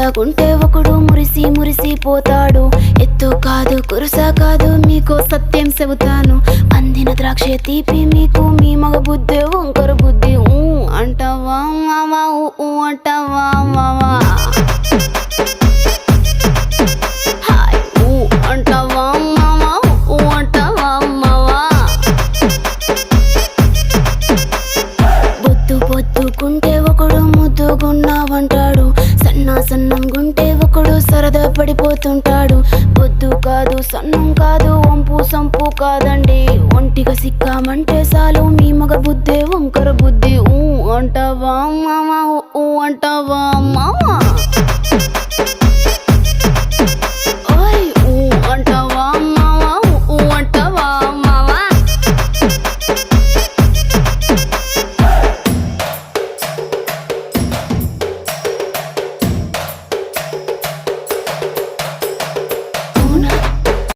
సన్నగుంటే ఒకడు మురిసి మురిసి పోతాడు. ఎత్తు కాదు కురుస కాదు మీకో సత్యం చెబుతాను. అందిన ద్రాక్ష తీపి మీకు మీ మగ బుద్ధి వంకర బుద్ధి. అంటావా మావా అంటావా మావా అంటావా మావా అంటావా మావా. బొద్దు బొద్దుకుంటే ఒకడు ముద్దుగున్నావంటాడు. సన్నం గుంటే ఒకడు సరదా పడిపోతుంటాడు. బొద్దు కాదు సన్నం కాదు వంపు సంపు కాదండి. ఒంటిగా సిక్కామంటే చాలు మీ మగ బుద్ధే వంకర బుద్ధి. అంటావా మావా అంటావా మావా.